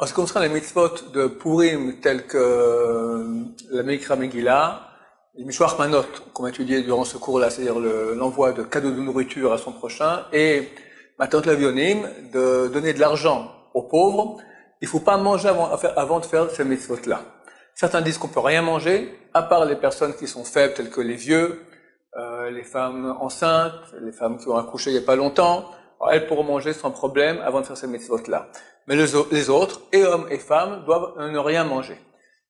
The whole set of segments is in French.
En ce qui concerne les mitzvot de Purim, tels que la Mikra Megillah, les Mishloach Manot, qu'on a étudié durant ce cours-là, c'est-à-dire l'envoi de cadeaux de nourriture à son prochain, et Matot Lavionim, de donner de l'argent aux pauvres, il ne faut pas manger avant de faire ces mitzvot-là. Certains disent qu'on peut rien manger, à part les personnes qui sont faibles, telles que les vieux, les femmes enceintes, les femmes qui ont accouché il n'y a pas longtemps. Alors, elles pourront manger sans problème avant de faire ces mitzvot-là. Mais les autres, et hommes et femmes, doivent ne rien manger.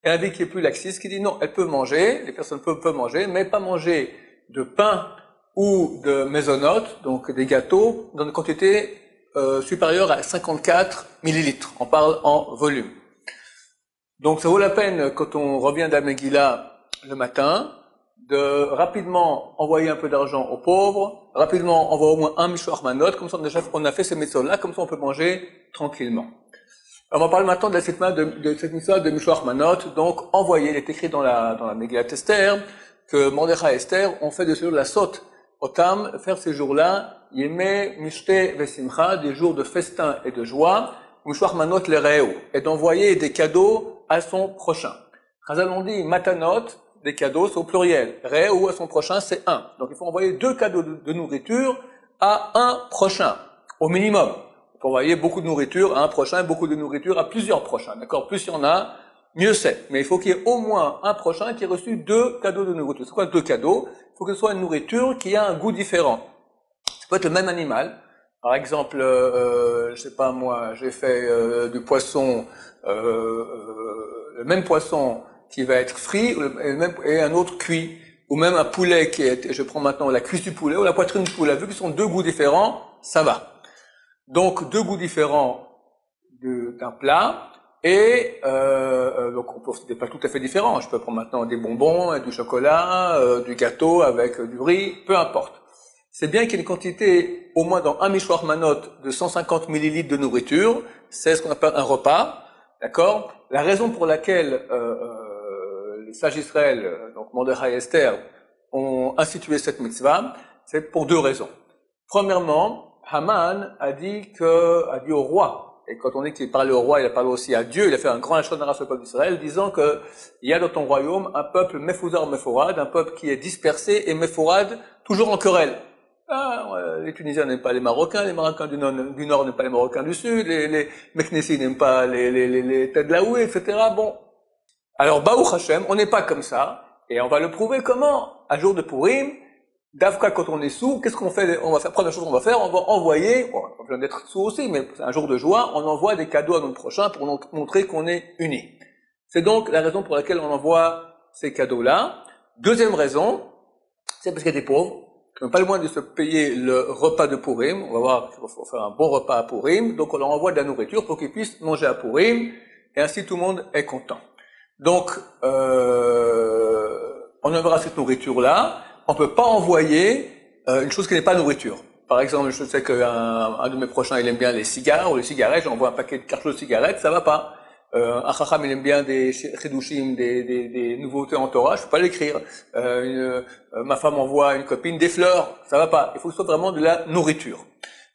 Il y a un avis qui est plus laxiste qui dit non, elles peuvent manger, les personnes peuvent manger, mais pas manger de pain ou de mésonotes, donc des gâteaux, dans une quantité supérieure à 54 millilitres. On parle en volume. Donc ça vaut la peine, quand on revient d'Amegila le matin, de rapidement envoyer un peu d'argent aux pauvres, rapidement envoyer au moins un Mishloach Manot, comme ça on a fait ces mitzvot-là, comme ça on peut manger tranquillement. Alors on va parler maintenant de cette mitzvah de Mishloach Manot, donc envoyer, il est écrit dans la Megillat Esther, que Mordechai et Esther ont fait de ce jour la saute Otam, faire ces jours-là, Yemei Mishte Vesimcha, des jours de festin et de joie, Mishloach Manot Lereu, et d'envoyer des cadeaux à son prochain. Chazal on dit Matanot, des cadeaux, c'est au pluriel. Reu à son prochain, c'est un. Donc il faut envoyer 2 cadeaux de nourriture à un prochain, au minimum. Il faut envoyer beaucoup de nourriture à un prochain et beaucoup de nourriture à plusieurs prochains. D'accord? Plus il y en a, mieux c'est. Mais il faut qu'il y ait au moins un prochain qui ait reçu 2 cadeaux de nourriture. C'est quoi 2 cadeaux? Il faut que ce soit une nourriture qui a un goût différent. Ça peut être le même animal. Par exemple, je sais pas moi, j'ai fait du poisson, le même poisson qui va être frit et un autre cuit, ou même un poulet qui est, je prends maintenant la cuisse du poulet ou la poitrine du poulet, vu qu'ils sont 2 goûts différents, ça va. Donc 2 goûts différents d'un plat, et donc on peut c'est pas tout à fait différent. Je peux prendre maintenant des bonbons, du chocolat, du gâteau avec du riz, peu importe. C'est bien qu'il y ait une quantité, au moins dans un Mishloach Manot, de 150 millilitres de nourriture, c'est ce qu'on appelle un repas, d'accord? La raison pour laquelle les sages d'Israël, donc Mordechai et Esther, ont institué cette mitzvah, c'est pour 2 raisons. Premièrement, Haman a dit au roi, et quand on dit qu'il parlait au roi, il a parlé aussi à Dieu, il a fait un grand lashon hara sur le peuple d'Israël, disant que il y a dans ton royaume un peuple mefuzar meforad, un peuple qui est dispersé et meforad, toujours en querelle. Les Tunisiens n'aiment pas les Marocains du Nord n'aiment pas les Marocains du Sud, les Meknessi n'aiment pas les Tadlaoui, etc. Bon. Alors, Baruch Hashem, on n'est pas comme ça, et on va le prouver comment? Un jour de Purim, d'Avka, quand on est sous, qu'est-ce qu'on fait? On va faire, première chose qu'on va faire, on va envoyer, bon, on vient d'être sous aussi, mais c'est un jour de joie, on envoie des cadeaux à notre prochain pour montrer qu'on est unis. C'est donc la raison pour laquelle on envoie ces cadeaux-là. Deuxième raison, c'est parce qu'il y a des pauvres, qui n'ont pas le moyen de se payer le repas de Purim. On va voir qu'il faut faire un bon repas à Purim, donc on leur envoie de la nourriture pour qu'ils puissent manger à Purim, et ainsi tout le monde est content. Donc, on enverra cette nourriture-là. On peut pas envoyer une chose qui n'est pas nourriture. Par exemple, je sais qu'un de mes prochains, il aime bien les cigares ou les cigarettes. J'envoie un paquet de cartouches de cigarettes, ça va pas. Un chacham, il aime bien des chidushim, des nouveautés en Torah, je peux pas l'écrire. Ma femme envoie une copine des fleurs, ça va pas. Il faut que ce soit vraiment de la nourriture.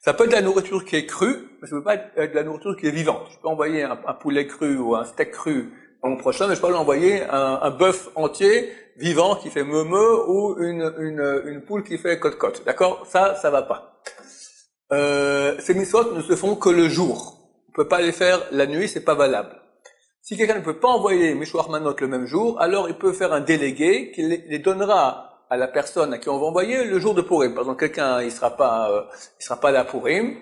Ça peut être de la nourriture qui est crue, mais ça peut pas être de la nourriture qui est vivante. Je peux envoyer un poulet cru ou un steak cru mon prochain, mais je peux lui envoyer un bœuf entier, vivant, qui fait meumeu, ou une poule qui fait cote-cote. D'accord? Ça va pas. Ces mitzvot ne se font que le jour. On peut pas les faire la nuit, c'est pas valable. Si quelqu'un ne peut pas envoyer les Mishloach Manot le même jour, alors il peut faire un délégué qui les donnera à la personne à qui on va envoyer le jour de Purim. Par exemple, quelqu'un, il sera pas là à Purim.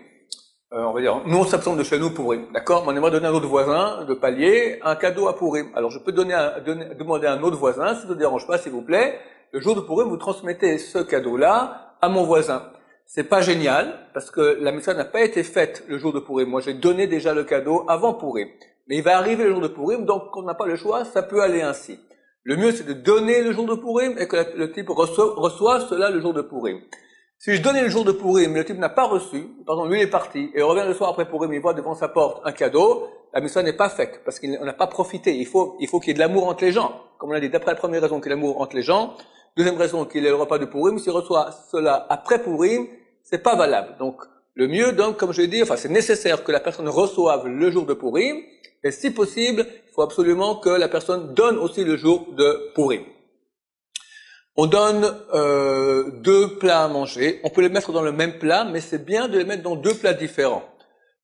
On va dire, nous on s'absente de chez nous Purim, d'accord? Mais on aimerait donner à notre voisin de palier un cadeau à Purim. Alors je peux demander à un autre voisin, si ça ne vous dérange pas, s'il vous plaît, le jour de Purim, vous transmettez ce cadeau-là à mon voisin. C'est pas génial, parce que la mitzvah n'a pas été faite le jour de Purim. Moi j'ai donné déjà le cadeau avant Purim. Mais il va arriver le jour de Purim, donc quand on n'a pas le choix, ça peut aller ainsi. Le mieux c'est de donner le jour de Purim et que le type reçoive cela le jour de Purim. Si je donnais le jour de Purim, mais le type n'a pas reçu, pardon, lui il est parti, et il revient le soir après Purim, il voit devant sa porte un cadeau, la mitzvah n'est pas faite, parce qu'on n'a pas profité. Il faut qu'il y ait de l'amour entre les gens. Comme on l'a dit, d'après la première raison qu'il y ait de l'amour entre les gens, deuxième raison qu'il y ait le repas de Purim, s'il reçoit cela après Purim, c'est pas valable. Donc, Le mieux, donc, comme je l'ai dit, enfin, c'est nécessaire que la personne reçoive le jour de Purim, et si possible, il faut absolument que la personne donne aussi le jour de Purim. On donne 2 plats à manger. On peut les mettre dans le même plat, mais c'est bien de les mettre dans 2 plats différents.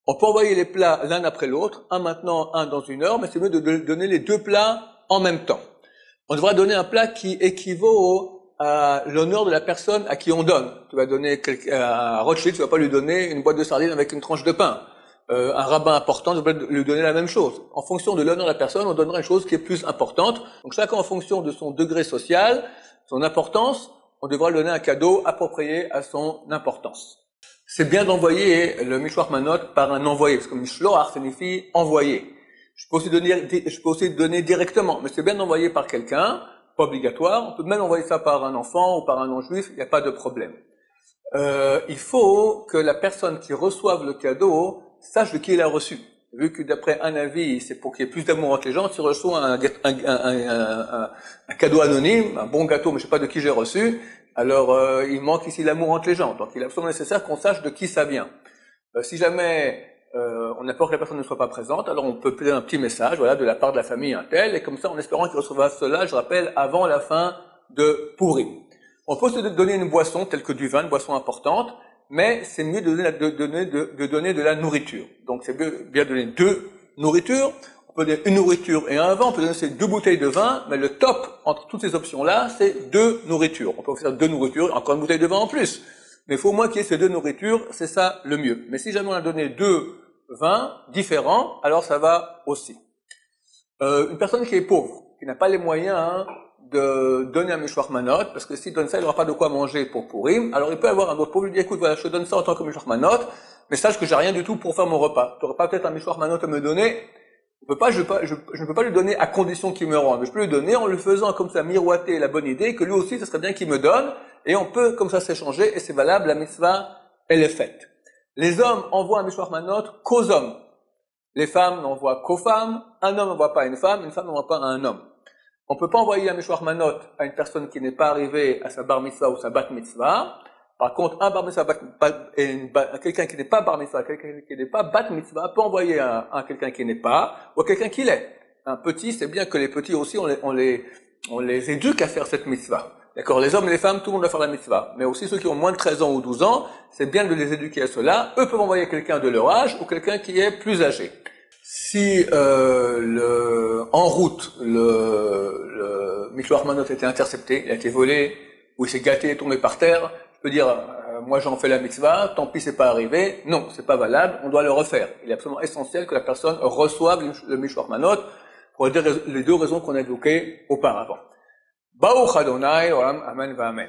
On peut envoyer les plats l'un après l'autre, un maintenant, un dans 1 heure, mais c'est mieux de donner les 2 plats en même temps. On devra donner un plat qui équivaut à l'honneur de la personne à qui on donne. Tu vas donner à Rothschild, tu vas pas lui donner une boîte de sardines avec une tranche de pain. Un rabbin important, tu vas lui donner la même chose. En fonction de l'honneur de la personne, on donnera une chose qui est plus importante. Donc chacun en fonction de son degré social, son importance, on devra lui donner un cadeau approprié à son importance. C'est bien d'envoyer le mishloach manot par un envoyé, parce que mishloach signifie envoyer. Je peux aussi donner directement, mais c'est bien d'envoyer par quelqu'un, pas obligatoire. On peut même envoyer ça par un enfant ou par un non-juif, il n'y a pas de problème. Il faut que la personne qui reçoive le cadeau sache de qui il a reçu. Vu que d'après un avis, c'est pour qu'il y ait plus d'amour entre les gens, si je reçois un cadeau anonyme, un bon gâteau, mais je sais pas de qui j'ai reçu, alors il manque ici l'amour entre les gens. Donc il est absolument nécessaire qu'on sache de qui ça vient. Si jamais on a peur que la personne ne soit pas présente, alors on peut faire un petit message, voilà, de la part de la famille un tel, et comme ça, en espérant qu'il recevra cela, je rappelle, avant la fin de Purim. On peut se donner une boisson, telle que du vin, une boisson importante, mais c'est mieux de donner de la nourriture. Donc c'est bien de donner 2 nourritures. On peut donner une nourriture et un vin, on peut donner ces 2 bouteilles de vin, mais le top entre toutes ces options-là, c'est 2 nourritures. On peut faire 2 nourritures, encore une bouteille de vin en plus. Mais il faut au moins qu'il y ait ces 2 nourritures, c'est ça le mieux. Mais si jamais on a donné 2 vins différents, alors ça va aussi. Une personne qui est pauvre, qui n'a pas les moyens de donner un mishloach manot, parce que s'il donne ça, il n'aura pas de quoi manger pour Purim, alors il peut avoir un autre pauvre, lui dit, écoute, voilà, je te donne ça en tant que mishloach manot, mais sache que j'ai rien du tout pour faire mon repas. Tu n'aurais pas peut-être un mishloach manot à me donner? Je ne peux pas lui donner à condition qu'il me rende, mais je peux lui donner en lui faisant comme ça miroiter la bonne idée, que lui aussi, ce serait bien qu'il me donne, et on peut comme ça s'échanger, et c'est valable, la mitzvah, elle est faite. Les hommes envoient un mishloach manot qu'aux hommes. Les femmes n'envoient qu'aux femmes, un homme n'envoie pas à une femme n'envoie pas à un homme. On peut pas envoyer un mishloach manot à une personne qui n'est pas arrivée à sa bar mitzvah ou sa bat mitzvah. Par contre, un bar mitzvah, quelqu'un qui n'est pas bar mitzvah, quelqu'un qui n'est pas bat mitzvah, peut envoyer à quelqu'un qui n'est pas, ou à quelqu'un qui l'est. Un petit, c'est bien que les petits aussi, on les éduque à faire cette mitzvah. D'accord? Les hommes et les femmes, tout le monde doit faire la mitzvah. Mais aussi ceux qui ont moins de 13 ans ou 12 ans, c'est bien de les éduquer à cela. Eux peuvent envoyer quelqu'un de leur âge ou quelqu'un qui est plus âgé. Si en route le mishloach manot a été intercepté, il a été volé, ou il s'est gâté et tombé par terre, je peux dire moi j'en fais la mitzvah, tant pis c'est pas arrivé. Non, c'est pas valable, on doit le refaire. Il est absolument essentiel que la personne reçoive le mishloach manot pour les 2 raisons qu'on a évoquées auparavant. Baruch Adonai, Olam, Amen, Amen.